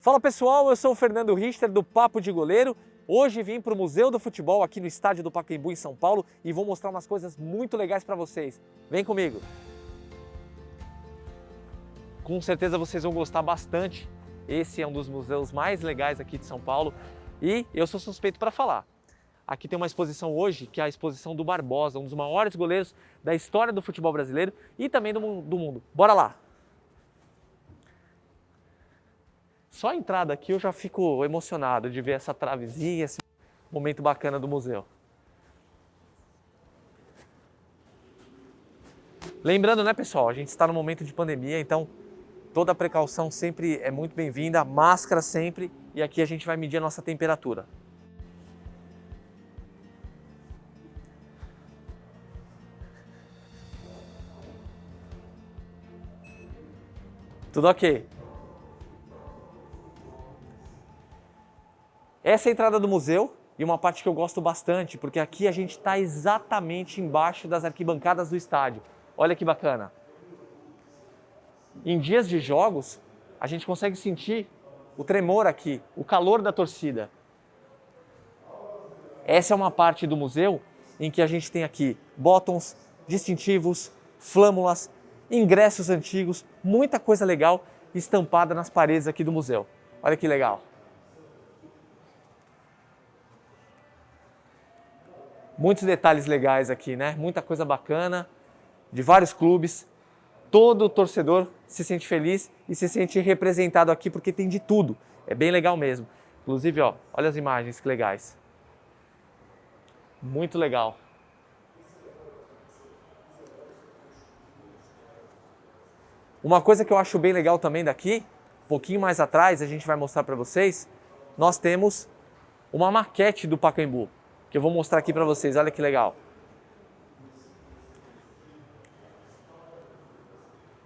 Fala pessoal, eu sou o Fernando Richter do Papo de Goleiro. Hoje vim para o Museu do Futebol aqui no estádio do Pacaembu em São Paulo e vou mostrar umas coisas muito legais para vocês. Vem comigo! Com certeza vocês vão gostar bastante. Esse é um dos museus mais legais aqui de São Paulo e eu sou suspeito para falar. Aqui tem uma exposição hoje, que é a exposição do Barbosa, um dos maiores goleiros da história do futebol brasileiro e também do mundo. Bora lá! Só a entrada aqui eu já fico emocionado de ver essa travezinha, esse momento bacana do museu. Lembrando, né pessoal, a gente está no momento de pandemia, então toda a precaução sempre é muito bem-vinda, máscara sempre, e aqui a gente vai medir a nossa temperatura. Tudo ok? Essa é a entrada do museu e uma parte que eu gosto bastante, porque aqui a gente está exatamente embaixo das arquibancadas do estádio. Olha que bacana! Em dias de jogos, a gente consegue sentir o tremor aqui, o calor da torcida. Essa é uma parte do museu em que a gente tem aqui botões, distintivos, flâmulas, ingressos antigos, muita coisa legal estampada nas paredes aqui do museu. Olha que legal! Muitos detalhes legais aqui, né? Muita coisa bacana, de vários clubes. Todo torcedor se sente feliz e se sente representado aqui porque tem de tudo. É bem legal mesmo. Inclusive, ó, olha as imagens que legais. Muito legal. Uma coisa que eu acho bem legal também daqui, um pouquinho mais atrás, a gente vai mostrar para vocês, nós temos uma maquete do Pacaembu, que eu vou mostrar aqui para vocês, olha que legal.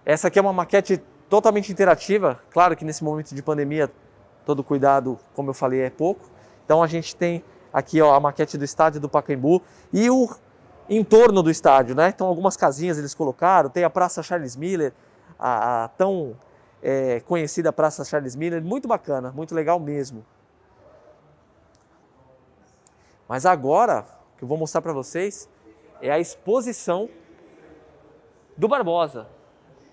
Essa aqui é uma maquete totalmente interativa, claro que nesse momento de pandemia todo cuidado, como eu falei, é pouco. Então a gente tem aqui ó, a maquete do estádio do Pacaembu e o entorno do estádio, né? Então algumas casinhas eles colocaram, tem a Praça Charles Miller, a tão conhecida Praça Charles Miller, muito bacana, muito legal mesmo. Mas agora, o que eu vou mostrar para vocês é a exposição do Barbosa.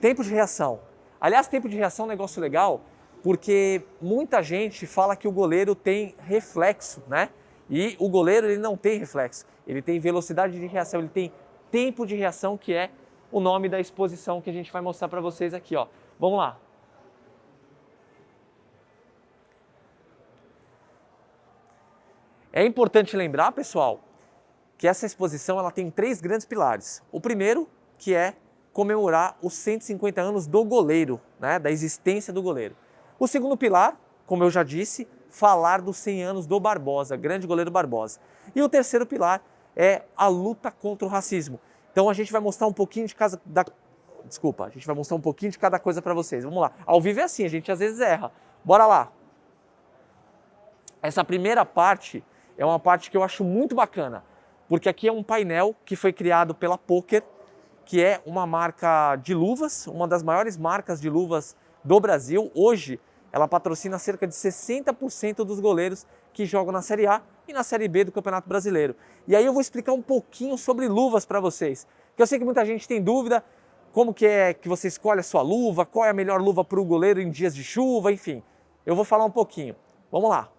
Tempo de reação. Aliás, tempo de reação é um negócio legal, porque muita gente fala que o goleiro tem reflexo, né? E o goleiro ele não tem reflexo, ele tem velocidade de reação, ele tem tempo de reação, que é o nome da exposição que a gente vai mostrar para vocês aqui, ó. Vamos lá. É importante lembrar, pessoal, que essa exposição ela tem 3 grandes pilares. O primeiro, que é comemorar os 150 anos do goleiro, né, da existência do goleiro. O segundo pilar, como eu já disse, falar dos 100 anos do Barbosa, grande goleiro Barbosa. E o terceiro pilar é a luta contra o racismo. Então a gente vai mostrar um pouquinho de cada coisa para vocês. Vamos lá. Ao vivo é assim, a gente às vezes erra. Bora lá. Essa primeira parte é uma parte que eu acho muito bacana, porque aqui é um painel que foi criado pela Poker, que é uma marca de luvas, uma das maiores marcas de luvas do Brasil. Hoje, ela patrocina cerca de 60% dos goleiros que jogam na Série A e na Série B do Campeonato Brasileiro. E aí eu vou explicar um pouquinho sobre luvas para vocês, que eu sei que muita gente tem dúvida, como que é que você escolhe a sua luva, qual é a melhor luva para o goleiro em dias de chuva, enfim. Eu vou falar um pouquinho. Vamos lá.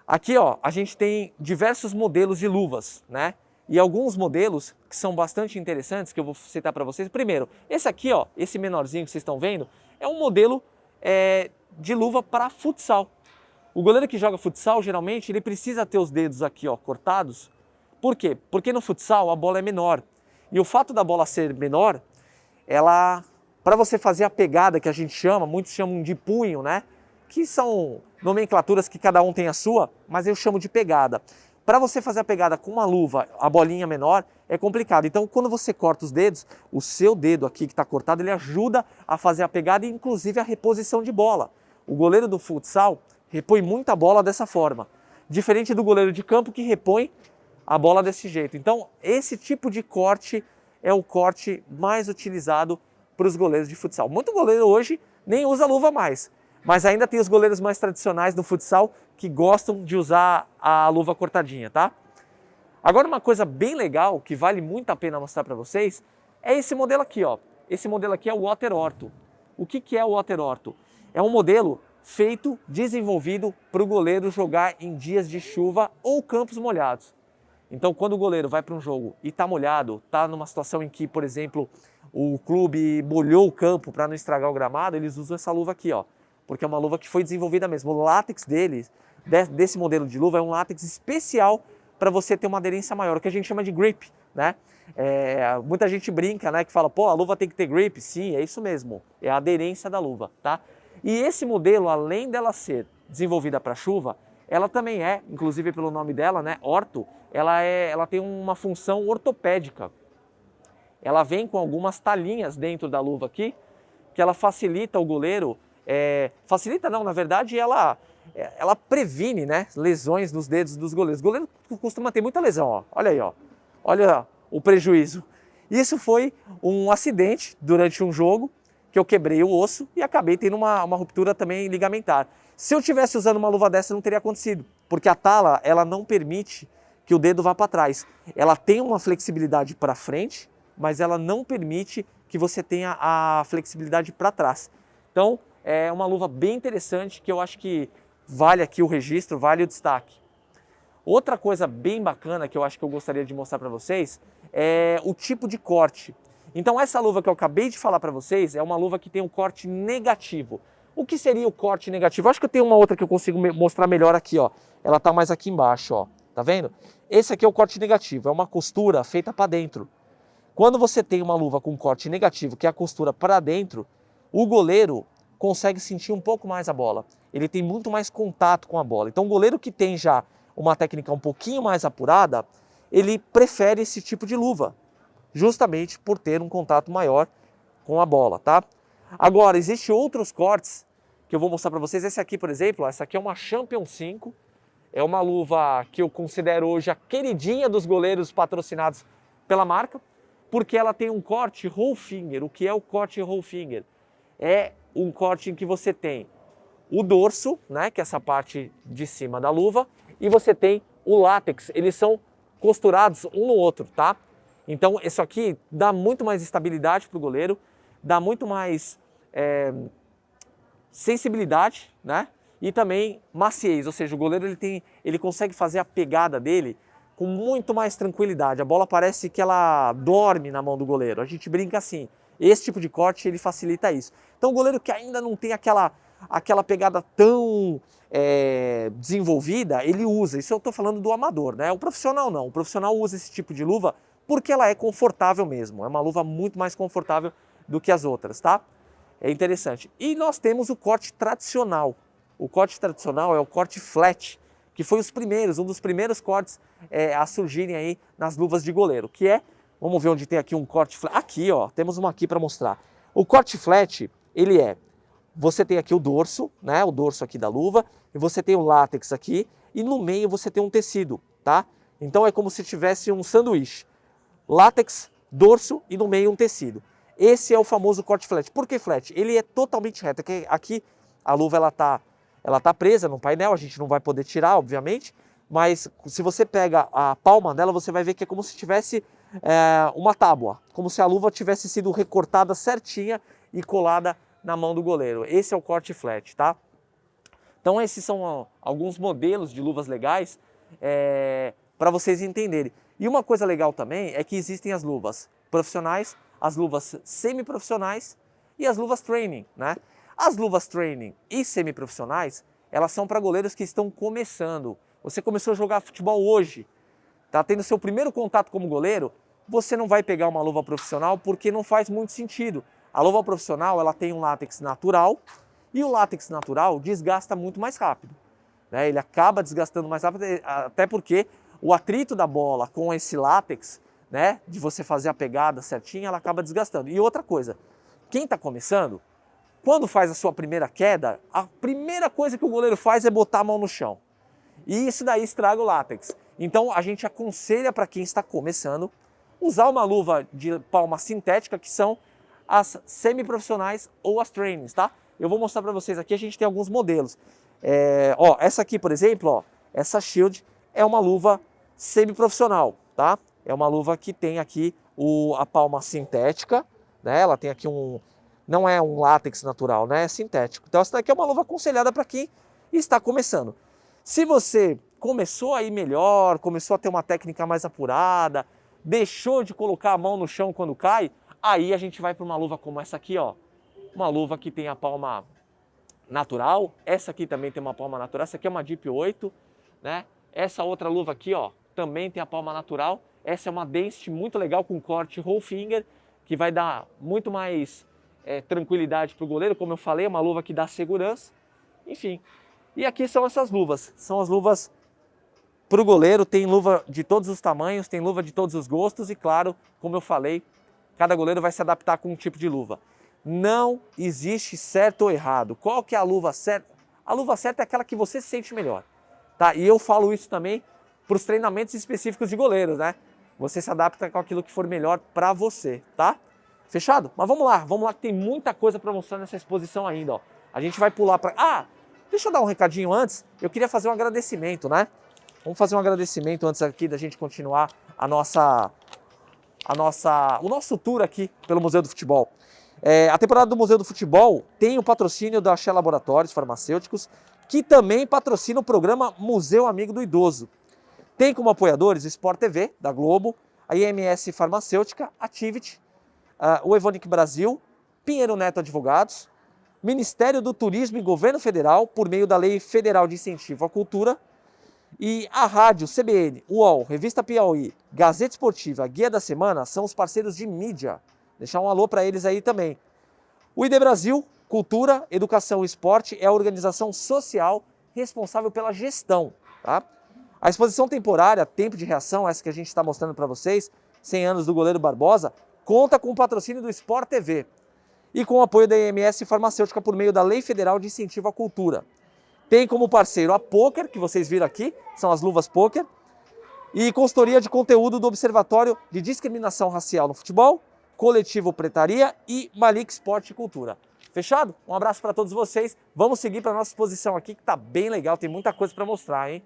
Aqui ó, a gente tem diversos modelos de luvas, né? E alguns modelos que são bastante interessantes, que eu vou citar para vocês. Primeiro, esse aqui ó, esse menorzinho que vocês estão vendo, é um modelo de luva para futsal. O goleiro que joga futsal, geralmente, ele precisa ter os dedos aqui ó, cortados. Por quê? Porque no futsal a bola é menor. E o fato da bola ser menor, para você fazer a pegada que a gente chama, muitos chamam de punho, né? Que são nomenclaturas que cada um tem a sua, mas eu chamo de pegada. Para você fazer a pegada com uma luva, a bolinha menor, é complicado. Então, quando você corta os dedos, o seu dedo aqui que está cortado, ele ajuda a fazer a pegada e inclusive a reposição de bola. O goleiro do futsal repõe muita bola dessa forma, diferente do goleiro de campo que repõe a bola desse jeito. Então, esse tipo de corte é o corte mais utilizado para os goleiros de futsal. Muito goleiro hoje nem usa luva mais. Mas ainda tem os goleiros mais tradicionais do futsal que gostam de usar a luva cortadinha, tá? Agora uma coisa bem legal, que vale muito a pena mostrar para vocês, é esse modelo aqui, ó. Esse modelo aqui é o Water Ortho. O que é o Water Ortho? É um modelo feito, desenvolvido para o goleiro jogar em dias de chuva ou campos molhados. Então, quando o goleiro vai para um jogo e está molhado, está numa situação em que, por exemplo, o clube molhou o campo para não estragar o gramado, eles usam essa luva aqui, ó, porque é uma luva que foi desenvolvida mesmo. O látex desse modelo de luva, é um látex especial para você ter uma aderência maior, o que a gente chama de grip, né? Muita gente brinca, né, que fala, pô, a luva tem que ter grip. Sim, é isso mesmo, é a aderência da luva, tá? E esse modelo, além dela ser desenvolvida para chuva, ela também é, inclusive pelo nome dela, né, orto, ela tem uma função ortopédica. Ela vem com algumas talinhas dentro da luva aqui, que ela facilita o goleiro, facilita não, na verdade ela previne, né, lesões nos dedos dos goleiros. O goleiro costuma ter muita lesão, ó. Olha aí, ó. Olha o prejuízo. Isso foi um acidente durante um jogo, que eu quebrei o osso e acabei tendo uma ruptura também ligamentar. Se eu tivesse usando uma luva dessa, não teria acontecido, porque a tala, ela não permite que o dedo vá para trás. Ela tem uma flexibilidade para frente, mas ela não permite que você tenha a flexibilidade para trás. Então, é uma luva bem interessante que eu acho que vale aqui o registro, vale o destaque. Outra coisa bem bacana que eu acho que eu gostaria de mostrar para vocês é o tipo de corte. Então essa luva que eu acabei de falar para vocês é uma luva que tem um corte negativo. O que seria o corte negativo? Eu acho que eu tenho uma outra que eu consigo mostrar melhor aqui, ó. Ela está mais aqui embaixo, ó. Tá vendo? Esse aqui é o corte negativo, é uma costura feita para dentro. Quando você tem uma luva com corte negativo, que é a costura para dentro, o goleiro consegue sentir um pouco mais a bola. Ele tem muito mais contato com a bola. Então o goleiro que tem já uma técnica um pouquinho mais apurada, ele prefere esse tipo de luva, justamente por ter um contato maior com a bola, tá? Agora, existem outros cortes que eu vou mostrar para vocês. Esse aqui, por exemplo, essa aqui é uma Champion 5, é uma luva que eu considero hoje a queridinha dos goleiros patrocinados pela marca, porque ela tem um corte roll finger. O que é o corte roll finger? É um corte em que você tem o dorso, né, que é essa parte de cima da luva, e você tem o látex. Eles são costurados um no outro, tá? Então isso aqui dá muito mais estabilidade para o goleiro, dá muito mais sensibilidade, né? E também maciez, ou seja, o goleiro ele consegue fazer a pegada dele com muito mais tranquilidade. A bola parece que ela dorme na mão do goleiro. A gente brinca assim. Esse tipo de corte ele facilita isso. Então o goleiro que ainda não tem aquela pegada tão desenvolvida, ele usa. Isso eu estou falando do amador, né? O profissional não. O profissional usa esse tipo de luva porque ela é confortável mesmo. É uma luva muito mais confortável do que as outras, tá? É interessante. E nós temos o corte tradicional. O corte tradicional é o corte flat, que foi um dos primeiros cortes a surgirem aí nas luvas de goleiro, que é, vamos ver onde tem aqui um corte flat. Aqui, ó, temos uma aqui para mostrar. O corte flat, você tem aqui o dorso, né, o dorso aqui da luva, e você tem o látex aqui, e no meio você tem um tecido, tá? Então é como se tivesse um sanduíche. Látex, dorso e no meio um tecido. Esse é o famoso corte flat. Por que flat? Ele é totalmente reto. Aqui a luva ela tá presa no painel, a gente não vai poder tirar, obviamente, mas se você pega a palma dela, você vai ver que é como se tivesse uma tábua, como se a luva tivesse sido recortada certinha e colada na mão do goleiro. Esse é o corte flat, tá? Então esses são alguns modelos de luvas legais para vocês entenderem. E uma coisa legal também é que existem as luvas profissionais, as luvas semi-profissionais e as luvas training, né? As luvas training e semi-profissionais, elas são para goleiros que estão começando. Você começou a jogar futebol hoje, está tendo seu primeiro contato como goleiro, você não vai pegar uma luva profissional porque não faz muito sentido. A luva profissional ela tem um látex natural e o látex natural desgasta muito mais rápido, né? Ele acaba desgastando mais rápido, até porque o atrito da bola com esse látex, né, de você fazer a pegada certinha, ela acaba desgastando. E outra coisa, quem está começando, quando faz a sua primeira queda, a primeira coisa que o goleiro faz é botar a mão no chão. E isso daí estraga o látex. Então a gente aconselha para quem está começando usar uma luva de palma sintética, que são as semi-profissionais ou as trainings, tá? eu vou mostrar para vocês aqui, a gente tem alguns modelos. Essa aqui, por exemplo, ó, essa Shield é uma luva semi-profissional, tá? É uma luva que tem aqui a palma sintética, né? Ela tem aqui não é um látex natural, né? É sintético. Então essa daqui é uma luva aconselhada para quem está começando. Se você começou a ir melhor, começou a ter uma técnica mais apurada, deixou de colocar a mão no chão quando cai, aí a gente vai para uma luva como essa aqui, ó. Uma luva que tem a palma natural, essa aqui também tem uma palma natural, essa aqui é uma Deep 8, né? Essa outra luva aqui, ó, também tem a palma natural. Essa é uma Density muito legal com corte roll finger, que vai dar muito mais tranquilidade para o goleiro, como eu falei, é uma luva que dá segurança, enfim. E aqui são essas luvas, são as luvas para o goleiro, tem luva de todos os tamanhos, tem luva de todos os gostos e claro, como eu falei, cada goleiro vai se adaptar com um tipo de luva. Não existe certo ou errado. Qual que é a luva certa? A luva certa é aquela que você se sente melhor, tá? E eu falo isso também para os treinamentos específicos de goleiros, né? Você se adapta com aquilo que for melhor para você, tá? Fechado? Mas vamos lá que tem muita coisa para mostrar nessa exposição ainda, ó. A gente vai pular para... deixa eu dar um recadinho antes. Eu queria fazer um agradecimento, né? Vamos fazer um agradecimento antes aqui da gente continuar o nosso tour aqui pelo Museu do Futebol. A temporada do Museu do Futebol tem o patrocínio da Shell Laboratórios Farmacêuticos, que também patrocina o programa Museu Amigo do Idoso. Tem como apoiadores Sport TV, da Globo, a IMS Farmacêutica, Activity, o Evonik Brasil, Pinheiro Neto Advogados, Ministério do Turismo e Governo Federal, por meio da Lei Federal de Incentivo à Cultura, e a Rádio, CBN, UOL, Revista Piauí, Gazeta Esportiva, Guia da Semana são os parceiros de mídia. Deixar um alô para eles aí também. O ID Brasil, Cultura, Educação e Esporte é a organização social responsável pela gestão, tá? A exposição temporária, Tempo de Reação, essa que a gente está mostrando para vocês, 100 anos do goleiro Barbosa, conta com o patrocínio do Sport TV e com o apoio da IMS Farmacêutica por meio da Lei Federal de Incentivo à Cultura. Tem como parceiro a Poker, que vocês viram aqui, são as luvas Poker, e consultoria de conteúdo do Observatório de Discriminação Racial no Futebol, Coletivo Pretaria e Malik Esporte e Cultura. Fechado? Um abraço para todos vocês. Vamos seguir para a nossa exposição aqui, que está bem legal, tem muita coisa para mostrar, hein?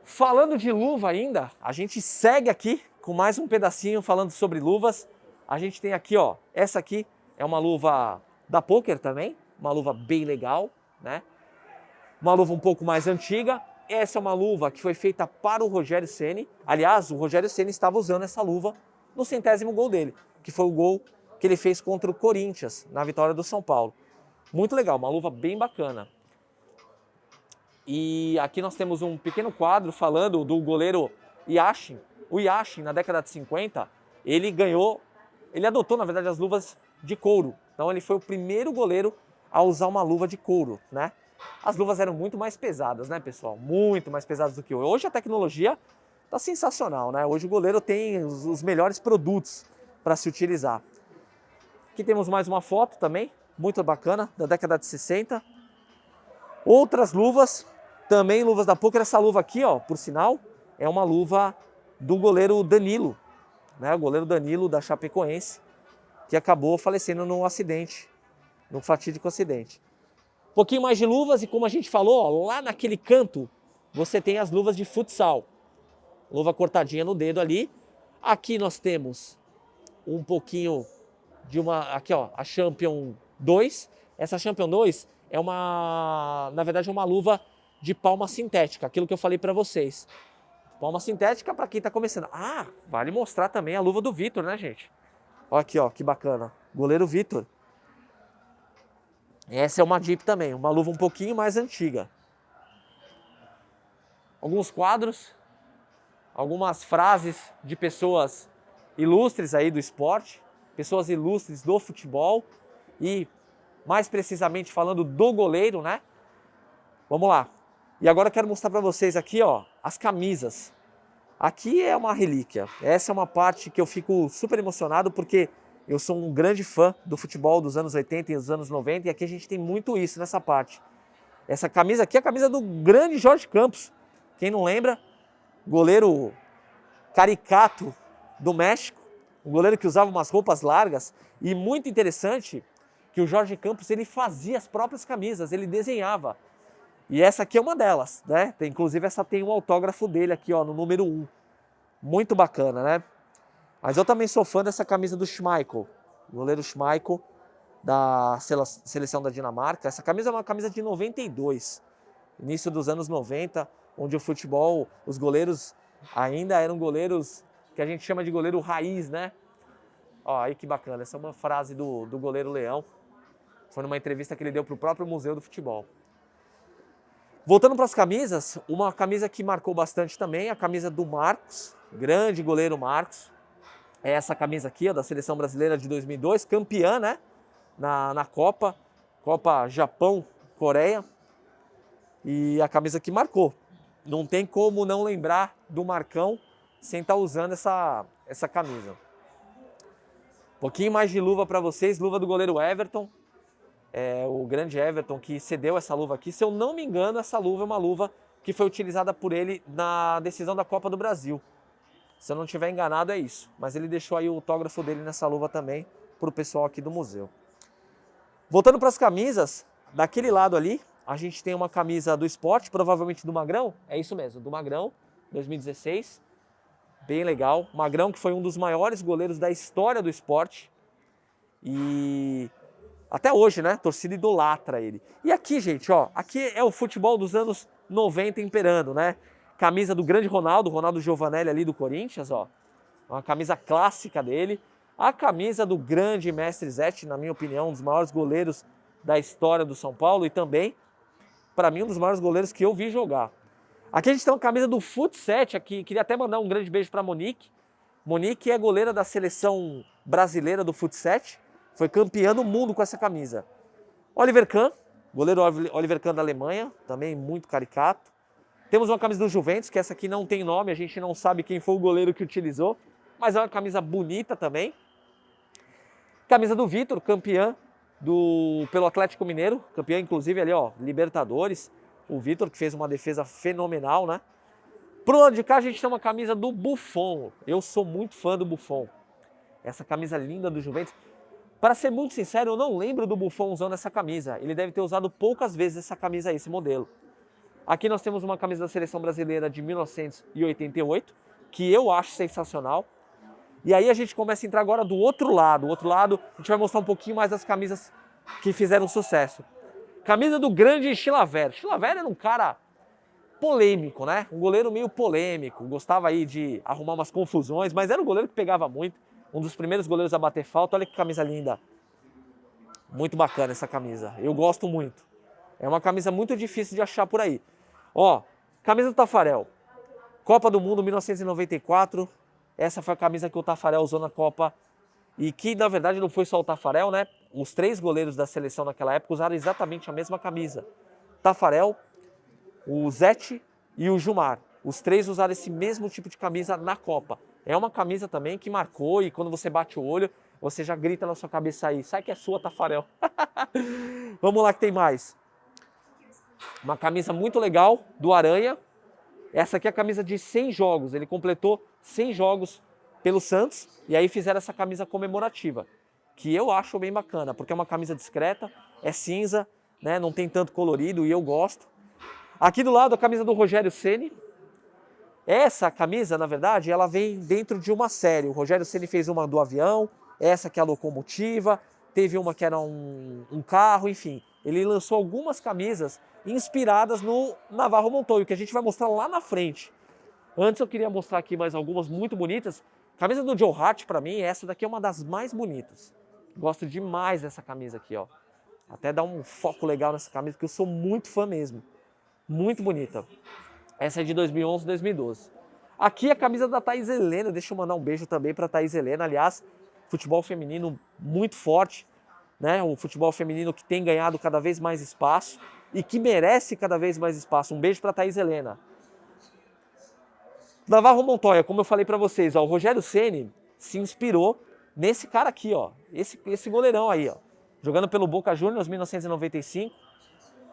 Falando de luva ainda, a gente segue aqui com mais um pedacinho falando sobre luvas. A gente tem aqui, ó, essa aqui é uma luva da Poker também, uma luva bem legal, né? Uma luva um pouco mais antiga. Essa é uma luva que foi feita para o Rogério Ceni. Aliás, o Rogério Ceni estava usando essa luva no 100º gol dele, que foi o gol que ele fez contra o Corinthians, na vitória do São Paulo. Muito legal, uma luva bem bacana. E aqui nós temos um pequeno quadro falando do goleiro Yashin. O Yashin, na década de 50, ele adotou, na verdade, as luvas de couro. Então ele foi o primeiro goleiro a usar uma luva de couro, né? As luvas eram muito mais pesadas, né, pessoal? Muito mais pesadas do que hoje. Hoje a tecnologia tá sensacional, né? Hoje o goleiro tem os melhores produtos para se utilizar. Aqui temos mais uma foto também, muito bacana, da década de 60. Outras luvas, também luvas da Poker. Essa luva aqui, ó, por sinal, é uma luva do goleiro Danilo, né? O goleiro Danilo da Chapecoense, que acabou falecendo num acidente, num fatídico acidente. Um pouquinho mais de luvas e como a gente falou, ó, lá naquele canto você tem as luvas de futsal. Luva cortadinha no dedo ali. Aqui nós temos um pouquinho de aqui ó, a Champion 2. Essa Champion 2 é na verdade é uma luva de palma sintética, aquilo que eu falei para vocês. Palma sintética para quem está começando. Vale mostrar também a luva do Vitor, né, gente? Olha aqui, ó, que bacana. Goleiro Vitor. Essa é uma Deep também, uma luva um pouquinho mais antiga. Alguns quadros, algumas frases de pessoas ilustres aí do esporte, pessoas ilustres do futebol e, mais precisamente falando, do goleiro, né? Vamos lá. E agora eu quero mostrar para vocês aqui, ó, as camisas. Aqui é uma relíquia. Essa é uma parte que eu fico super emocionado porque eu sou um grande fã do futebol dos anos 80 e dos anos 90 e aqui a gente tem muito isso nessa parte. Essa camisa aqui é a camisa do grande Jorge Campos. Quem não lembra, goleiro caricato do México, Um goleiro que usava umas roupas largas e muito interessante que o Jorge Campos ele fazia as próprias camisas, ele desenhava. E essa aqui é uma delas, né? Inclusive essa tem um autógrafo dele aqui, ó, no número 1. Muito bacana, né? Mas eu também sou fã dessa camisa do Schmeichel, goleiro Schmeichel da seleção da Dinamarca. Essa camisa é uma camisa de 92, início dos anos 90, onde o futebol, os goleiros ainda eram goleiros que a gente chama de goleiro raiz, né? Ó, aí que bacana, essa é uma frase do goleiro Leão. Foi numa entrevista que ele deu para o próprio Museu do Futebol. Voltando para as camisas, uma camisa que marcou bastante também, a camisa do Marcos, grande goleiro Marcos. É essa camisa aqui, ó, da Seleção Brasileira de 2002, campeã, né? Na Copa Japão-Coreia. E a camisa que marcou. Não tem como não lembrar do Marcão sem estar usando essa camisa. Um pouquinho mais de luva para vocês, luva do goleiro Everton. O grande Everton que cedeu essa luva aqui. Se eu não me engano, essa luva é uma luva que foi utilizada por ele na decisão da Copa do Brasil. Se eu não estiver enganado, é isso. Mas ele deixou aí o autógrafo dele nessa luva também para o pessoal aqui do museu. Voltando para as camisas, daquele lado ali, a gente tem uma camisa do Sport, provavelmente do Magrão. É isso mesmo, do Magrão, 2016. Bem legal. Magrão que foi um dos maiores goleiros da história do Sport. E até hoje, né? A torcida idolatra ele. E aqui, gente, ó, aqui é o futebol dos anos 90 imperando, né? Camisa do grande Ronaldo Giovanelli ali do Corinthians, ó. Uma camisa clássica dele. A camisa do grande mestre Zete, na minha opinião, um dos maiores goleiros da história do São Paulo e também, para mim, um dos maiores goleiros que eu vi jogar. Aqui a gente tem uma camisa do Fut7 aqui, queria até mandar um grande beijo para Monique. Monique é goleira da seleção brasileira do Fut7, foi campeã do mundo com essa camisa. Oliver Kahn, goleiro Oliver Kahn da Alemanha, também muito caricato. Temos uma camisa do Juventus, que essa aqui não tem nome, a gente não sabe quem foi o goleiro que utilizou, mas é uma camisa bonita também. Camisa do Vitor, campeã pelo Atlético Mineiro, campeã inclusive ali, ó, Libertadores. O Vitor que fez uma defesa fenomenal, né? Pro lado de cá a gente tem uma camisa do Buffon. Eu sou muito fã do Buffon. Essa camisa linda do Juventus. Para ser muito sincero, eu não lembro do Buffon usando essa camisa. Ele deve ter usado poucas vezes essa camisa aí, esse modelo. Aqui nós temos uma camisa da Seleção Brasileira de 1988, que eu acho sensacional. E aí a gente começa a entrar agora do outro lado. O outro lado, a gente vai mostrar um pouquinho mais das camisas que fizeram sucesso. Camisa do grande Chilavert. Chilavert era um cara polêmico, né? Um goleiro meio polêmico. Gostava aí de arrumar umas confusões, mas era um goleiro que pegava muito. Um dos primeiros goleiros a bater falta. Olha que camisa linda. Muito bacana essa camisa. Eu gosto muito. É uma camisa muito difícil de achar por aí. Ó, camisa do Tafarel. Copa do Mundo 1994. Essa foi a camisa que o Tafarel usou na Copa. E que, na verdade, não foi só o Tafarel, né? Os 3 goleiros da seleção naquela época usaram exatamente a mesma camisa. Tafarel, o Zete e o Gilmar. Os 3 usaram esse mesmo tipo de camisa na Copa. É uma camisa também que marcou e quando você bate o olho, você já grita na sua cabeça aí, sai que é sua, Tafarel. Vamos lá que tem mais. Uma camisa muito legal do Aranha. Essa aqui é a camisa de 100 jogos. Ele completou 100 jogos pelo Santos e aí fizeram essa camisa comemorativa, que eu acho bem bacana, porque é uma camisa discreta, é cinza, né, não tem tanto colorido e eu gosto. Aqui do lado a camisa do Rogério Ceni. Essa camisa, na verdade, ela vem dentro de uma série. O Rogério Ceni fez uma do avião, essa que é a locomotiva, teve uma que era um carro, enfim. Ele lançou algumas camisas inspiradas no Navarro Montoya, que a gente vai mostrar lá na frente. Antes eu queria mostrar aqui mais algumas muito bonitas. A camisa do Joe Hart, para mim, essa daqui é uma das mais bonitas. Gosto demais dessa camisa aqui, ó. Até dá um foco legal nessa camisa, porque eu sou muito fã mesmo. Muito bonita. Essa é de 2011, 2012. Aqui a camisa da Thaís Helena. Deixa eu mandar um beijo também para Thaís Helena. Aliás, futebol feminino muito forte, né? Um futebol feminino que tem ganhado cada vez mais espaço e que merece cada vez mais espaço. Um beijo para Thaís Helena. Navarro Montoya, como eu falei para vocês, ó, o Rogério Ceni se inspirou nesse cara aqui, ó, esse goleirão aí, ó, jogando pelo Boca Juniors 1995.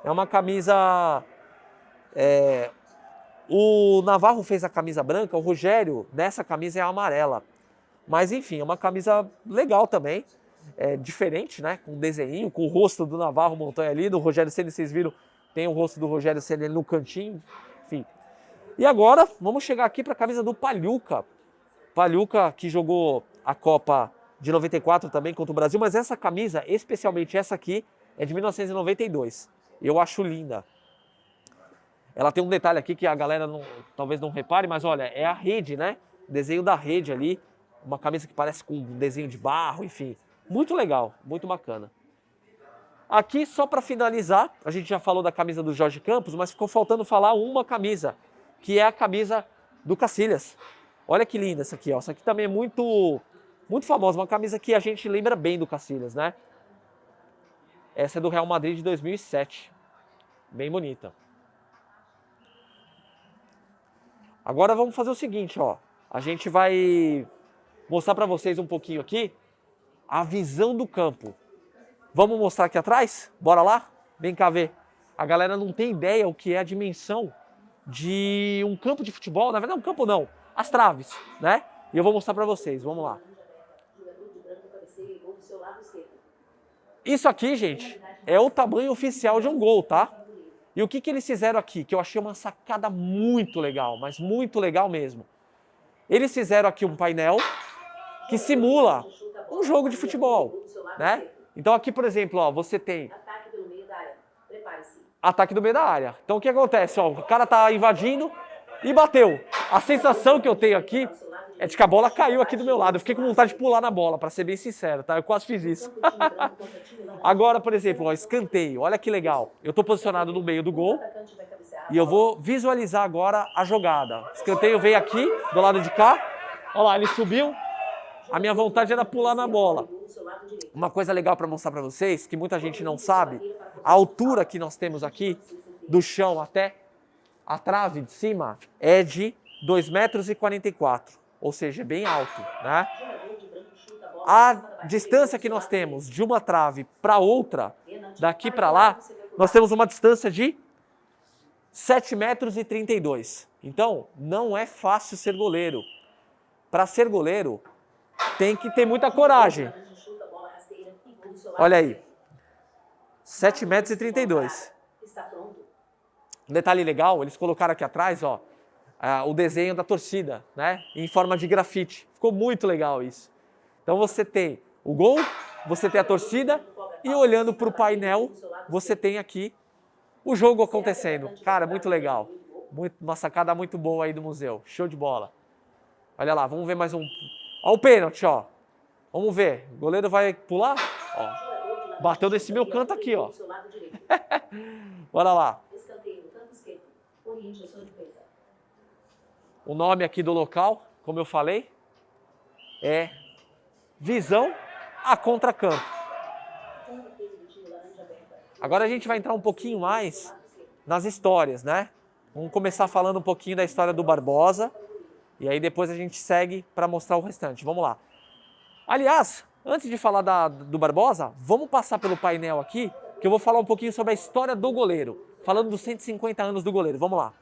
É uma camisa. O Navarro fez a camisa branca, o Rogério nessa camisa é a amarela. Mas enfim, é uma camisa legal também, diferente, né? Com desenho, com o rosto do Navarro Montoya ali, do Rogério Ceni, vocês viram, tem o rosto do Rogério Ceni ali no cantinho, enfim. E agora, vamos chegar aqui para a camisa do Pagliuca. Pagliuca que jogou a Copa de 94 também contra o Brasil, mas essa camisa, especialmente essa aqui, é de 1992. Eu acho linda. Ela tem um detalhe aqui que a galera talvez não repare, mas olha, é a rede, né? O desenho da rede ali, uma camisa que parece com um desenho de barro, enfim. Muito legal, muito bacana. Aqui, só para finalizar, a gente já falou da camisa do Jorge Campos, mas ficou faltando falar uma camisa, que é a camisa do Cacilhas. Olha que linda essa aqui, ó. Essa aqui também é muito famosa, uma camisa que a gente lembra bem do Cacilhas, né? Essa é do Real Madrid de 2007. Bem bonita. Agora vamos fazer o seguinte, ó. A gente vai mostrar para vocês um pouquinho aqui a visão do campo. Vamos mostrar aqui atrás? Bora lá? Vem cá ver. A galera não tem ideia o que é a dimensão de um campo de futebol. Na verdade, um campo não. As traves, né? E eu vou mostrar para vocês. Vamos lá. Isso aqui, gente, é o tamanho oficial de um gol, tá? E o que eles fizeram aqui? Que eu achei uma sacada muito legal, mas muito legal mesmo. Eles fizeram aqui um painel que simula um jogo de futebol, né? Então aqui, por exemplo, ó, você tem ataque do meio da área. Prepare-se. Ataque do meio da área. Então o que acontece? Ó, o cara tá invadindo e bateu. A sensação que eu tenho aqui é de que a bola caiu aqui do meu lado. Eu fiquei com vontade de pular na bola, para ser bem sincero, tá? Eu quase fiz isso. Agora, por exemplo, ó, escanteio. Olha que legal. Eu tô posicionado no meio do gol e eu vou visualizar agora a jogada. Escanteio veio aqui, do lado de cá. Olha lá, ele subiu. A minha vontade era pular na bola. Uma coisa legal para mostrar para vocês, que muita gente não sabe, a altura que nós temos aqui, do chão até a trave de cima, é de 2,44 m, ou seja, é bem alto, né? A distância que nós temos de uma trave para outra, daqui para lá, nós temos uma distância de 7,32 m. Então, não é fácil ser goleiro. Para ser goleiro, tem que ter muita coragem. Olha aí, 7,32 m. Um detalhe legal, eles colocaram aqui atrás, ó, o desenho da torcida, né, em forma de grafite. Ficou muito legal isso. Então você tem o gol, você tem a torcida e olhando para o painel, você tem aqui o jogo acontecendo. Cara, muito legal. Uma sacada muito boa aí do museu. Show de bola. Olha lá, vamos ver mais um. Ó o pênalti, ó. Vamos ver. O goleiro vai pular? Ó. Bateu nesse meu canto aqui, ó. Bora lá. O nome aqui do local, como eu falei, é Visão a Contracampo. Agora a gente vai entrar um pouquinho mais nas histórias, né? Vamos começar falando um pouquinho da história do Barbosa e aí depois a gente segue para mostrar o restante. Vamos lá. Aliás, antes de falar do Barbosa, vamos passar pelo painel aqui, que eu vou falar um pouquinho sobre a história do goleiro, falando dos 150 anos do goleiro. Vamos lá.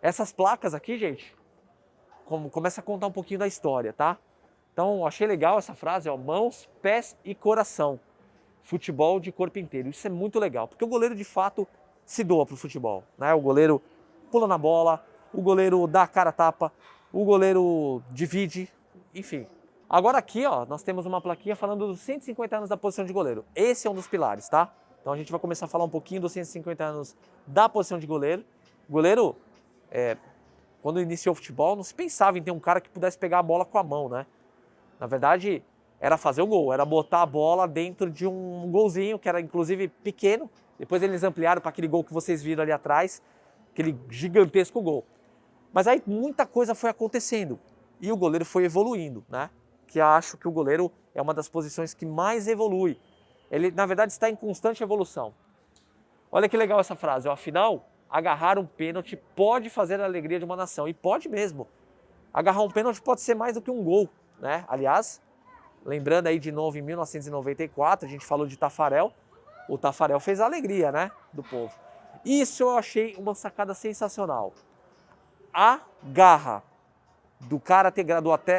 Essas placas aqui, gente, começa a contar um pouquinho da história, tá? Então, achei legal essa frase, ó, mãos, pés e coração. Futebol de corpo inteiro. Isso é muito legal, porque o goleiro, de fato, se doa pro futebol, né? O goleiro pula na bola, o goleiro dá a cara a tapa, o goleiro divide, enfim. Agora aqui, ó, nós temos uma plaquinha falando dos 150 anos da posição de goleiro. Esse é um dos pilares, tá? Então a gente vai começar a falar um pouquinho dos 150 anos da posição de goleiro. Goleiro, quando iniciou o futebol, não se pensava em ter um cara que pudesse pegar a bola com a mão, né? Na verdade, era fazer o gol, era botar a bola dentro de um golzinho, que era inclusive pequeno. Depois eles ampliaram para aquele gol que vocês viram ali atrás, aquele gigantesco gol. Mas aí muita coisa foi acontecendo e o goleiro foi evoluindo, né? Que eu acho que o goleiro é uma das posições que mais evolui. Ele, na verdade, está em constante evolução. Olha que legal essa frase, ó, afinal, agarrar um pênalti pode fazer a alegria de uma nação. E pode mesmo. Agarrar um pênalti pode ser mais do que um gol, né? Aliás, lembrando aí de novo, em 1994, a gente falou de Taffarel. O Taffarel fez a alegria, né, do povo. Isso eu achei uma sacada sensacional. A garra do cara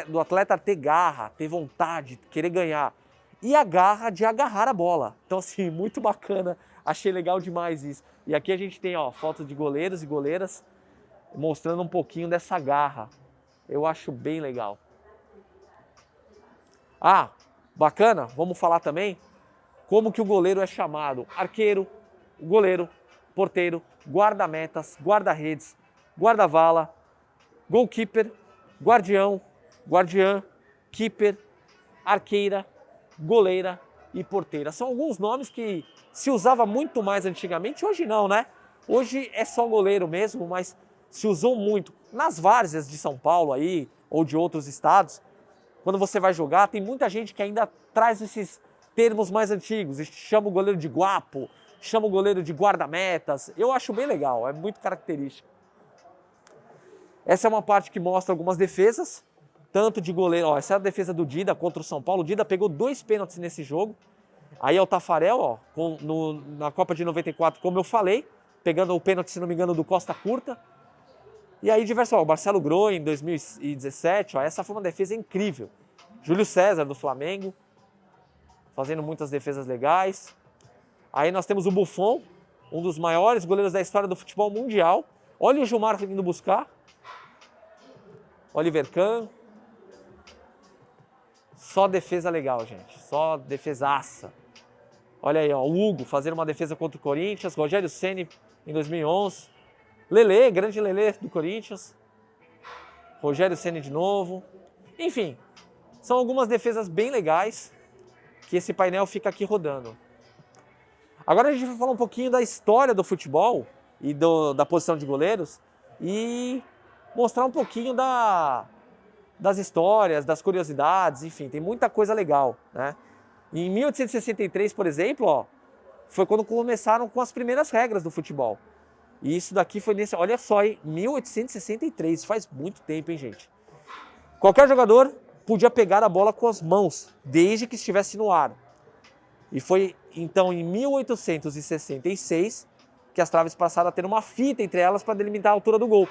do atleta ter garra, ter vontade, querer ganhar. E a garra de agarrar a bola. Então, assim, muito bacana. Achei legal demais isso. E aqui a gente tem, ó, fotos de goleiros e goleiras mostrando um pouquinho dessa garra. Eu acho bem legal. Ah, bacana, vamos falar também como que o goleiro é chamado. Arqueiro, goleiro, porteiro, guarda-metas, guarda-redes, guarda-vala, goalkeeper, guardião, guardiã, keeper, arqueira, goleira e porteira. São alguns nomes que se usava muito mais antigamente, hoje não, né? Hoje é só goleiro mesmo, mas se usou muito. Nas várzeas de São Paulo aí, ou de outros estados, quando você vai jogar, tem muita gente que ainda traz esses termos mais antigos. Chama o goleiro de guapo, chama o goleiro de guarda-metas. Eu acho bem legal, é muito característico. Essa é uma parte que mostra algumas defesas, tanto de goleiro. Ó, essa é a defesa do Dida contra o São Paulo. O Dida pegou 2 pênaltis nesse jogo. Aí é o Tafarel, ó, na Copa de 94, como eu falei, pegando o pênalti, se não me engano, do Costa Curta. E aí diversos, ó, o Marcelo Groi em 2017, ó, essa foi uma defesa incrível. Júlio César do Flamengo, fazendo muitas defesas legais. Aí nós temos o Buffon, um dos maiores goleiros da história do futebol mundial. Olha o Gilmar vindo buscar. Oliver Kahn. Só defesa legal, gente. Só defesaça. Olha aí, ó, o Hugo fazendo uma defesa contra o Corinthians. Rogério Ceni em 2011. Lelê, grande Lelê do Corinthians. Rogério Ceni de novo. Enfim, são algumas defesas bem legais que esse painel fica aqui rodando. Agora a gente vai falar um pouquinho da história do futebol e da posição de goleiros e mostrar um pouquinho das histórias, das curiosidades, enfim, tem muita coisa legal, né? Em 1863, por exemplo, ó, foi quando começaram com as primeiras regras do futebol. E isso daqui foi nesse, olha só, hein, 1863, faz muito tempo, hein, gente? Qualquer jogador podia pegar a bola com as mãos, desde que estivesse no ar. E foi então em 1866 que as traves passaram a ter uma fita entre elas para delimitar a altura do gol.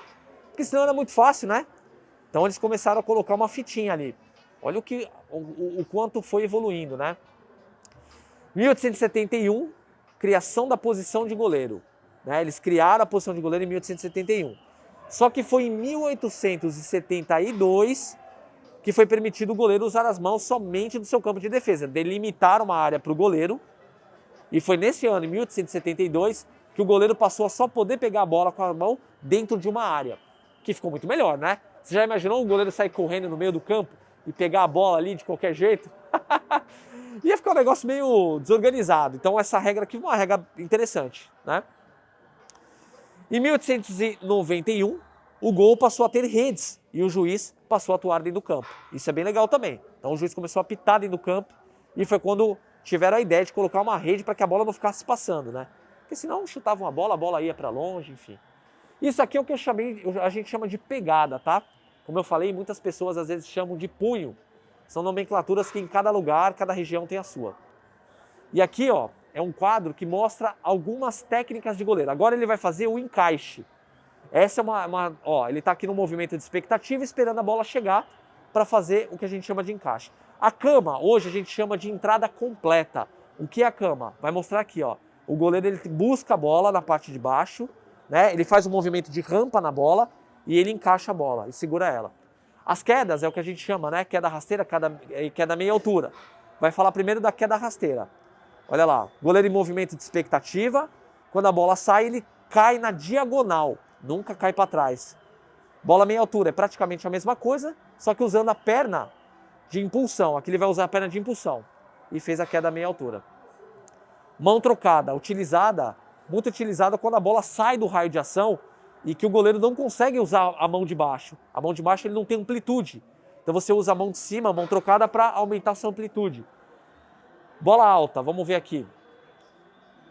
Porque senão era muito fácil, né? Então eles começaram a colocar uma fitinha ali. Olha o quanto foi evoluindo, né? 1871, criação da posição de goleiro. Né? Eles criaram a posição de goleiro em 1871. Só que foi em 1872 que foi permitido o goleiro usar as mãos somente no seu campo de defesa. Delimitaram uma área para o goleiro. E foi nesse ano, em 1872, que o goleiro passou a só poder pegar a bola com a mão dentro de uma área. Que ficou muito melhor, né? Você já imaginou o goleiro sair correndo no meio do campo e pegar a bola ali de qualquer jeito? Ia ficar um negócio meio desorganizado. Então essa regra aqui é uma regra interessante, né? Em 1891, o gol passou a ter redes e o juiz passou a atuar dentro do campo. Isso é bem legal também. Então o juiz começou a apitar dentro do campo e foi quando tiveram a ideia de colocar uma rede para que a bola não ficasse passando, né? Porque senão chutavam a bola ia para longe, enfim. Isso aqui é o que a gente chama de pegada, tá? Como eu falei, muitas pessoas às vezes chamam de punho. São nomenclaturas que em cada lugar, cada região tem a sua. E aqui, ó, é um quadro que mostra algumas técnicas de goleiro. Agora ele vai fazer o encaixe. Essa é ó, ele está aqui no movimento de expectativa, esperando a bola chegar para fazer o que a gente chama de encaixe. A cama, hoje a gente chama de entrada completa. O que é a cama? Vai mostrar aqui, ó. O goleiro ele busca a bola na parte de baixo, né? Ele faz um movimento de rampa na bola e ele encaixa a bola e segura ela. As quedas é o que a gente chama, né? Queda rasteira, queda meia altura. Vai falar primeiro da queda rasteira. Olha lá, goleiro em movimento de expectativa. Quando a bola sai, ele cai na diagonal, nunca cai para trás. Bola meia altura é praticamente a mesma coisa, só que usando a perna de impulsão. Aqui ele vai usar a perna de impulsão e fez a queda meia altura. Mão trocada, muito utilizada quando a bola sai do raio de ação e que o goleiro não consegue usar a mão de baixo. A mão de baixo ele não tem amplitude. Então você usa a mão de cima, a mão trocada, para aumentar sua amplitude. Bola alta, vamos ver aqui.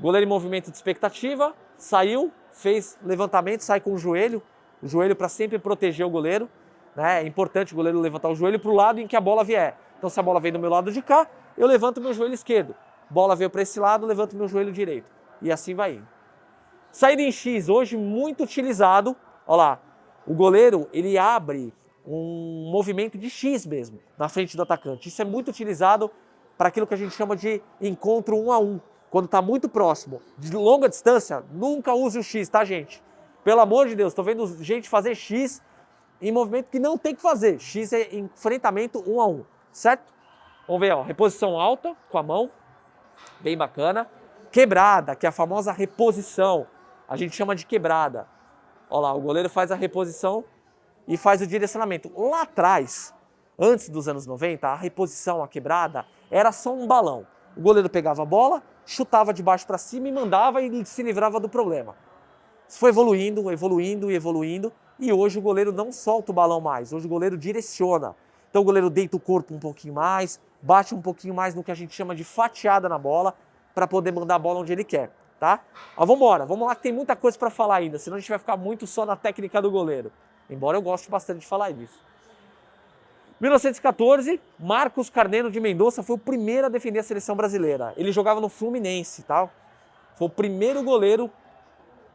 Goleiro em movimento de expectativa, saiu, fez levantamento, sai com o joelho para sempre proteger o goleiro. Né? É importante o goleiro levantar o joelho para o lado em que a bola vier. Então se a bola vem do meu lado de cá, eu levanto meu joelho esquerdo. Bola veio para esse lado, levanto meu joelho direito. E assim vai indo. Saída em X, hoje muito utilizado. Olha lá, o goleiro, ele abre um movimento de X mesmo, na frente do atacante. Isso é muito utilizado para aquilo que a gente chama de encontro 1 a 1. Quando está muito próximo, de longa distância, nunca use o X, tá, gente? Pelo amor de Deus, estou vendo gente fazer X em movimento que não tem que fazer. X é enfrentamento 1 a 1, certo? Vamos ver, ó, reposição alta com a mão, bem bacana. Quebrada, que é a famosa reposição, a gente chama de quebrada. Olha lá, o goleiro faz a reposição e faz o direcionamento. Lá atrás, antes dos anos 90, a reposição, a quebrada, era só um balão. O goleiro pegava a bola, chutava de baixo para cima e mandava e se livrava do problema. Isso foi evoluindo, evoluindo e evoluindo, e hoje o goleiro não solta o balão mais, hoje o goleiro direciona. Então o goleiro deita o corpo um pouquinho mais, bate um pouquinho mais no que a gente chama de fatiada na bola, para poder mandar a bola onde ele quer, tá? Mas vamos embora, vamos lá que tem muita coisa para falar ainda, senão a gente vai ficar muito só na técnica do goleiro. Embora eu goste bastante de falar disso. 1914, Marcos Carneiro de Mendonça foi o primeiro a defender a seleção brasileira. Ele jogava no Fluminense, tá? Foi o primeiro goleiro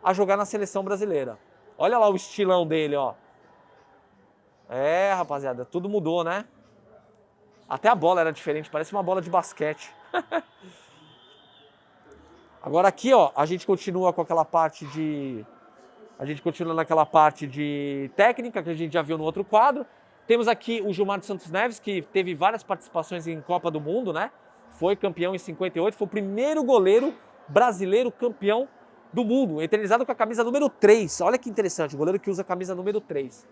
a jogar na seleção brasileira. Olha lá o estilão dele, ó. É, rapaziada, tudo mudou, né? Até a bola era diferente, parece uma bola de basquete. Agora aqui, ó, a gente continua com aquela parte de... A gente continua naquela parte de técnica que a gente já viu no outro quadro. Temos aqui o Gilmar dos Santos Neves, que teve várias participações em Copa do Mundo, né? Foi campeão em 58, foi o primeiro goleiro brasileiro campeão do mundo, eternizado com a camisa número 3. Olha que interessante, o goleiro que usa a camisa número 3.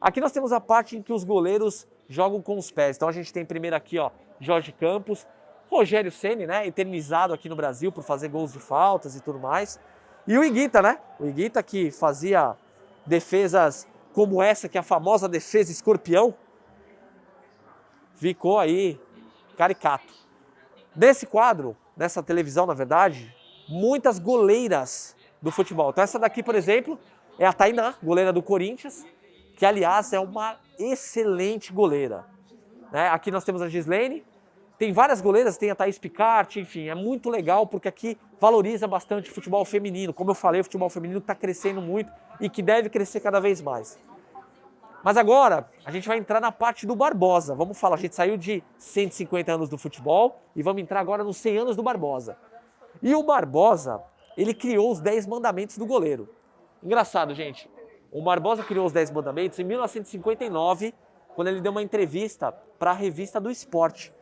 Aqui nós temos a parte em que os goleiros jogam com os pés. Então a gente tem primeiro aqui, ó, Jorge Campos, Rogério Ceni, né? Eternizado aqui no Brasil por fazer gols de faltas e tudo mais. E o Higuita, né? O Higuita que fazia defesas como essa, que é a famosa defesa escorpião, ficou aí caricato. Nesse quadro, nessa televisão, na verdade, muitas goleiras do futebol. Então essa daqui, por exemplo, é a Tainá, goleira do Corinthians, que aliás é uma excelente goleira. Né? Aqui nós temos a Gislene, tem várias goleiras, tem a Thaís Picarte, enfim, é muito legal porque aqui valoriza bastante o futebol feminino. Como eu falei, o futebol feminino está crescendo muito e que deve crescer cada vez mais. Mas agora a gente vai entrar na parte do Barbosa. Vamos falar, a gente saiu de 150 anos do futebol e vamos entrar agora nos 100 anos do Barbosa. E o Barbosa, ele criou os 10 mandamentos do goleiro. Engraçado, gente. O Barbosa criou os 10 mandamentos em 1959, quando ele deu uma entrevista para a revista do Esporte.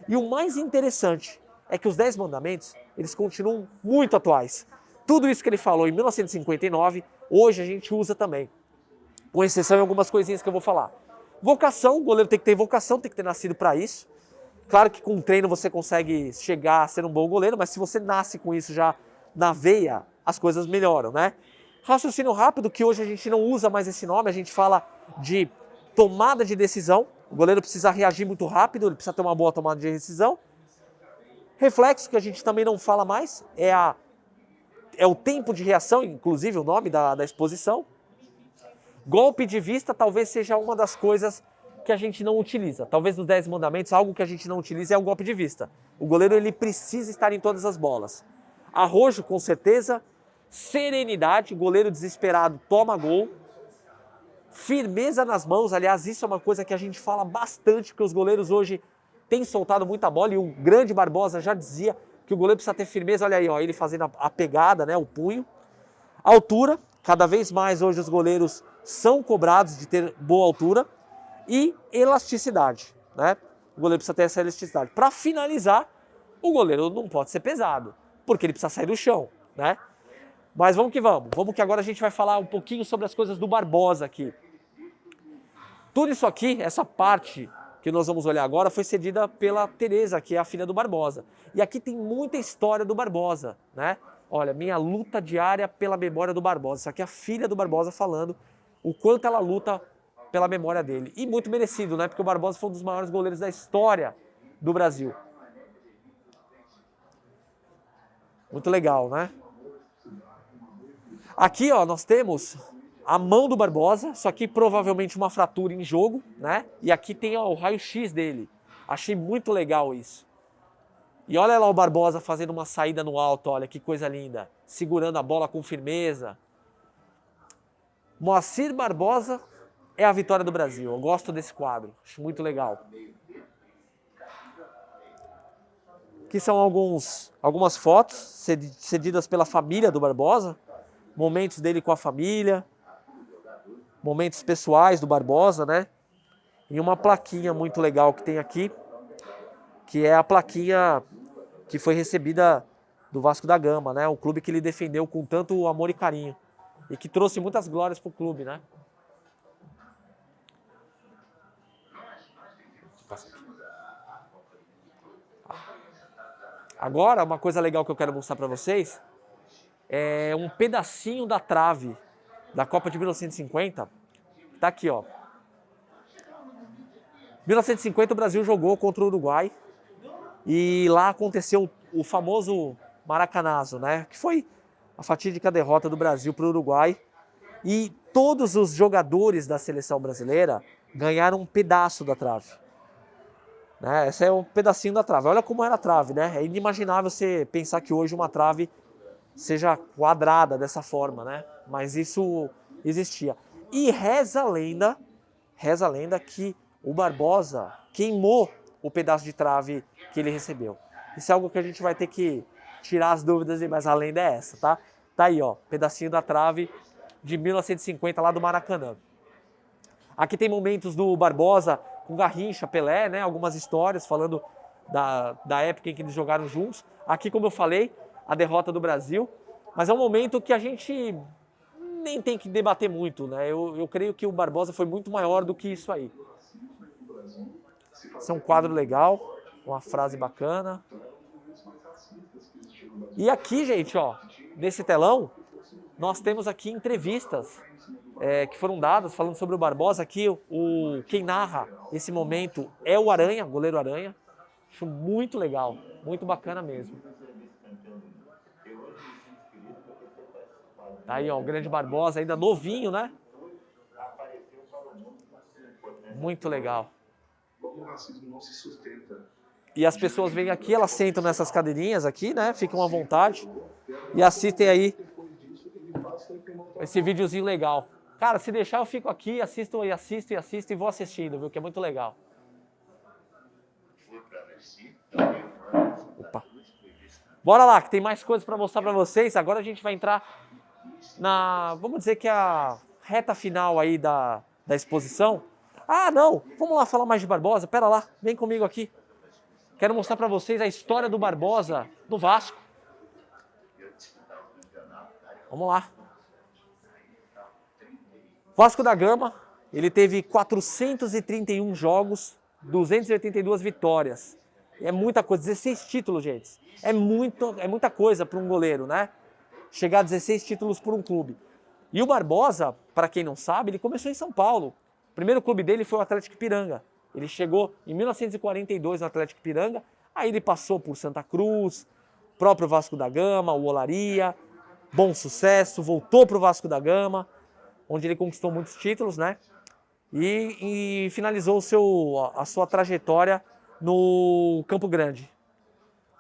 E o mais interessante é que os 10 mandamentos, eles continuam muito atuais. Tudo isso que ele falou em 1959, hoje a gente usa também. Com exceção em algumas coisinhas que eu vou falar. Vocação, o goleiro tem que ter vocação, tem que ter nascido para isso. Claro que com treino você consegue chegar a ser um bom goleiro, mas se você nasce com isso já na veia, as coisas melhoram, né? Raciocínio rápido, que hoje a gente não usa mais esse nome, a gente fala de tomada de decisão. O goleiro precisa reagir muito rápido, ele precisa ter uma boa tomada de decisão. Reflexo, que a gente também não fala mais, é o tempo de reação, inclusive o nome da exposição. Golpe de vista talvez seja uma das coisas que a gente não utiliza. Talvez dos 10 mandamentos, algo que a gente não utiliza é o golpe de vista. O goleiro ele precisa estar em todas as bolas. Arrojo, com certeza. Serenidade, o goleiro desesperado toma gol. Firmeza nas mãos, aliás, isso é uma coisa que a gente fala bastante, porque os goleiros hoje têm soltado muita bola, e o grande Barbosa já dizia que o goleiro precisa ter firmeza. Olha aí, ó, ele fazendo a pegada, né, o punho. Altura, cada vez mais hoje os goleiros são cobrados de ter boa altura. E elasticidade, né? O goleiro precisa ter essa elasticidade. Para finalizar, o goleiro não pode ser pesado, porque ele precisa sair do chão, né? Mas vamos que vamos. Vamos que agora a gente vai falar um pouquinho sobre as coisas do Barbosa aqui. Tudo isso aqui, essa parte que nós vamos olhar agora, foi cedida pela Tereza, que é a filha do Barbosa. E aqui tem muita história do Barbosa, né? Olha, minha luta diária pela memória do Barbosa. Isso aqui é a filha do Barbosa falando o quanto ela luta pela memória dele. E muito merecido, né? Porque o Barbosa foi um dos maiores goleiros da história do Brasil. Muito legal, né? Aqui, ó, nós temos a mão do Barbosa, só que provavelmente uma fratura em jogo, né? E aqui tem, ó, o raio-x dele. Achei muito legal isso. E olha lá o Barbosa fazendo uma saída no alto, olha que coisa linda. segurando a bola com firmeza. Moacir Barbosa é a vitória do Brasil. Eu gosto desse quadro, acho muito legal. Aqui são algumas fotos cedidas pela família do Barbosa, momentos dele com a família, momentos pessoais do Barbosa, né? E uma plaquinha muito legal que tem aqui, que é a plaquinha que foi recebida do Vasco da Gama, né? O clube que ele defendeu com tanto amor e carinho e que trouxe muitas glórias para o clube, né? Agora, uma coisa legal que eu quero mostrar para vocês é um pedacinho da trave da Copa de 1950. Tá aqui, ó. 1950 o Brasil jogou contra o Uruguai e lá aconteceu o famoso Maracanazo, né? Que foi a fatídica derrota do Brasil para o Uruguai. E todos os jogadores da seleção brasileira ganharam um pedaço da trave. Né? Esse é um pedacinho da trave. Olha como era a trave, né? É inimaginável você pensar que hoje uma trave seja quadrada dessa forma, né? Mas isso existia. E reza a lenda que o Barbosa queimou o pedaço de trave que ele recebeu. Isso é algo que a gente vai ter que tirar as dúvidas, mas a lenda é essa, tá? Tá aí, ó, pedacinho da trave de 1950 lá do Maracanã. Aqui tem momentos do Barbosa com Garrincha, Pelé, né? Algumas histórias falando da época em que eles jogaram juntos. Aqui, como eu falei, a derrota do Brasil. Mas é um momento que a gente nem tem que debater muito, né? Eu creio que o Barbosa foi muito maior do que isso aí. Esse é um quadro legal, uma frase bacana. E aqui, gente, ó, nesse telão, nós temos aqui entrevistas que foram dadas falando sobre o Barbosa. Aqui, quem narra esse momento é o Aranha, goleiro Aranha. Acho muito legal, muito bacana mesmo. Tá aí, ó, o grande Barbosa, ainda novinho, né? Muito legal. E as pessoas vêm aqui, elas sentam nessas cadeirinhas aqui, né? Ficam à vontade e assistem aí esse videozinho legal. Cara, se deixar eu fico aqui, assisto e vou assistindo, viu? Que é muito legal. Opa. Bora lá, que tem mais coisas para mostrar para vocês. Agora a gente vai entrar vamos dizer que a reta final aí da exposição. Ah, não, vamos lá falar mais de Barbosa. Pera lá, vem comigo aqui. Quero mostrar para vocês a história do Barbosa no Vasco. Vamos lá. Vasco da Gama, ele teve 431 jogos, 282 vitórias. É muita coisa, 16 títulos, gente. É muita coisa para um goleiro, né? Chegar a 16 títulos por um clube. E o Barbosa, para quem não sabe, ele começou em São Paulo. O primeiro clube dele foi o Atlético Ipiranga. Ele chegou em 1942 no Atlético Ipiranga, aí ele passou por Santa Cruz, próprio Vasco da Gama, o Olaria, Bom Sucesso, voltou para o Vasco da Gama, onde ele conquistou muitos títulos, né? E finalizou a sua trajetória no Campo Grande,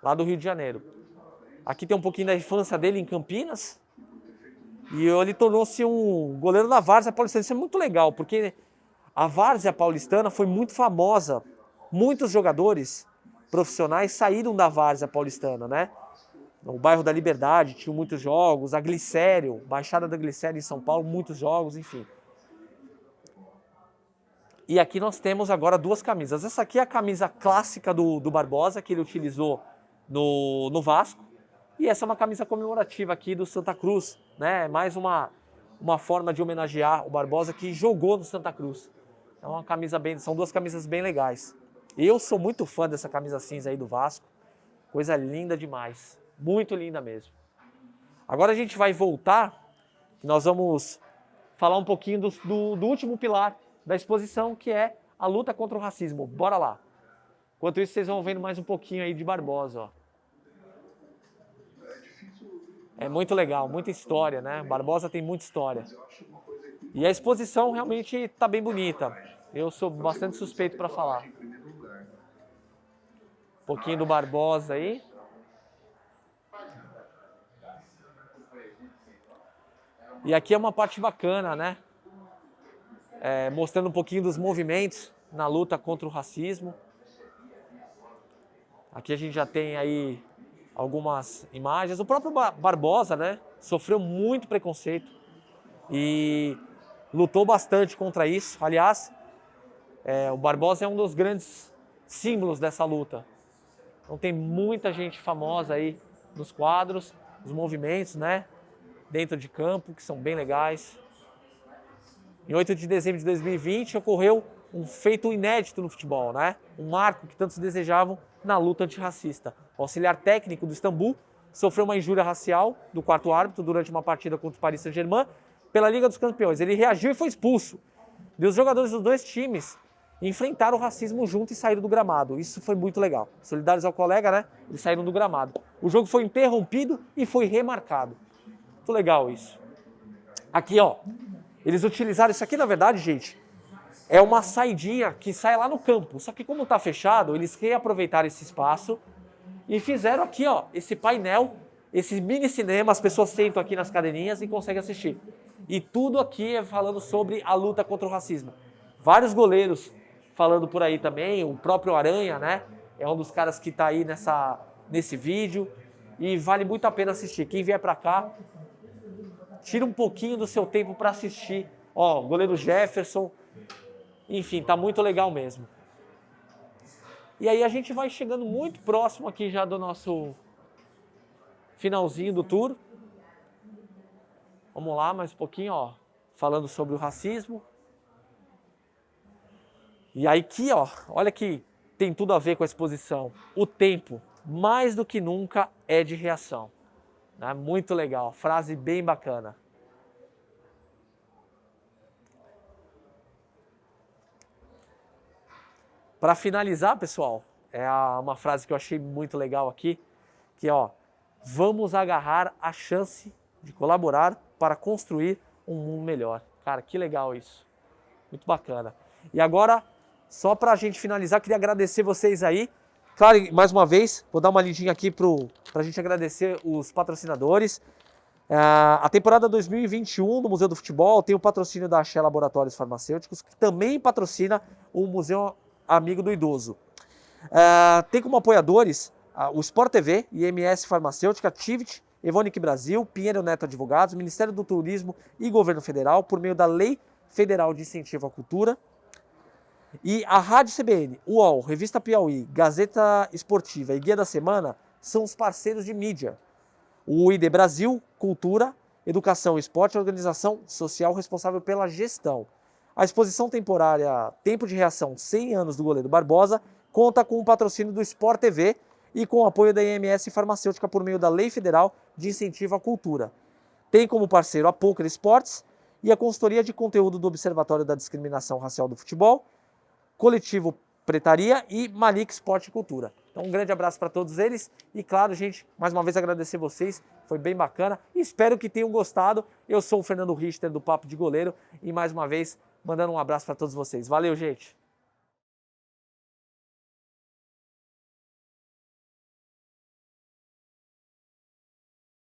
lá do Rio de Janeiro. Aqui tem um pouquinho da infância dele em Campinas. E ele tornou-se um goleiro da Várzea Paulistana. Isso é muito legal, porque a Várzea Paulistana foi muito famosa. Muitos jogadores profissionais saíram da Várzea Paulistana, né? O bairro da Liberdade tinha muitos jogos, a Glicério, Baixada da Glicério em São Paulo, muitos jogos, enfim. E aqui nós temos agora duas camisas. Essa aqui é a camisa clássica do Barbosa, que ele utilizou no Vasco. E essa é uma camisa comemorativa aqui do Santa Cruz, né? Mais uma forma de homenagear o Barbosa que jogou no Santa Cruz. É uma camisa são duas camisas bem legais. Eu sou muito fã dessa camisa cinza aí do Vasco. Coisa linda demais. Muito linda mesmo. Agora a gente vai voltar, que nós vamos falar um pouquinho do último pilar da exposição, que é a luta contra o racismo. Bora lá. Enquanto isso, vocês vão vendo mais um pouquinho aí de Barbosa, ó. É muito legal, muita história, né? Barbosa tem muita história. E a exposição realmente está bem bonita. Eu sou bastante suspeito para falar. Um pouquinho do Barbosa aí. E aqui é uma parte bacana, né? Mostrando um pouquinho dos movimentos na luta contra o racismo. Aqui a gente já tem aí algumas imagens. O próprio Barbosa, né? Sofreu muito preconceito e lutou bastante contra isso. Aliás, o Barbosa é um dos grandes símbolos dessa luta. Então tem muita gente famosa aí nos quadros, nos movimentos, né? Dentro de campo, que são bem legais. Em 8 de dezembro de 2020 ocorreu um feito inédito no futebol, né? Um marco que tantos desejavam na luta antirracista. O auxiliar técnico do Istambul sofreu uma injúria racial do quarto árbitro durante uma partida contra o Paris Saint-Germain pela Liga dos Campeões. Ele reagiu e foi expulso. E os jogadores dos dois times enfrentaram o racismo junto e saíram do gramado. Isso foi muito legal. Solidários ao colega, né? Eles saíram do gramado. O jogo foi interrompido e foi remarcado. Muito legal isso. Aqui, ó. Eles utilizaram isso aqui, na verdade, gente, é uma saidinha que sai lá no campo. Só que como tá fechado, eles reaproveitaram esse espaço e fizeram aqui, ó, esse painel, esse mini cinema. As pessoas sentam aqui nas cadeirinhas e conseguem assistir. E tudo aqui é falando sobre a luta contra o racismo. Vários goleiros falando por aí também. O próprio Aranha, né? É um dos caras que tá aí nesse vídeo. E vale muito a pena assistir. Quem vier pra cá, tira um pouquinho do seu tempo para assistir. Ó, o goleiro Jefferson. Enfim, tá muito legal mesmo. E aí a gente vai chegando muito próximo aqui já do nosso finalzinho do tour. Vamos lá, mais um pouquinho, ó. Falando sobre o racismo. E aí aqui, ó, olha que tem tudo a ver com a exposição. O tempo, mais do que nunca, é de reação. Né? Muito legal, frase bem bacana. Para finalizar, pessoal, uma frase que eu achei muito legal aqui, que ó, vamos agarrar a chance de colaborar para construir um mundo melhor. Cara, que legal isso. Muito bacana. E agora, só para a gente finalizar, queria agradecer vocês aí. Claro, mais uma vez, vou dar uma lidinha aqui para a gente agradecer os patrocinadores. A temporada 2021 do Museu do Futebol tem o patrocínio da Axé Laboratórios Farmacêuticos, que também patrocina o Museu Amigo do Idoso. Tem como apoiadores o Sport TV, IMS Farmacêutica, Tivit, Evonik Brasil, Pinheiro Neto Advogados, Ministério do Turismo e Governo Federal, por meio da Lei Federal de Incentivo à Cultura. E a Rádio CBN, UOL, Revista Piauí, Gazeta Esportiva e Guia da Semana são os parceiros de mídia. O ID Brasil, Cultura, Educação e Esporte, organização social responsável pela gestão. A exposição temporária Tempo de Reação 100 anos do goleiro Barbosa conta com o patrocínio do Sport TV e com o apoio da IMS Farmacêutica por meio da Lei Federal de Incentivo à Cultura. Tem como parceiro a Poker Sports e a consultoria de conteúdo do Observatório da Discriminação Racial do Futebol, Coletivo Pretaria e Malik Esporte e Cultura. Então um grande abraço para todos eles e claro, gente, mais uma vez agradecer vocês, foi bem bacana e espero que tenham gostado. Eu sou o Fernando Richter do Papo de Goleiro e mais uma vez mandando um abraço para todos vocês. Valeu, gente!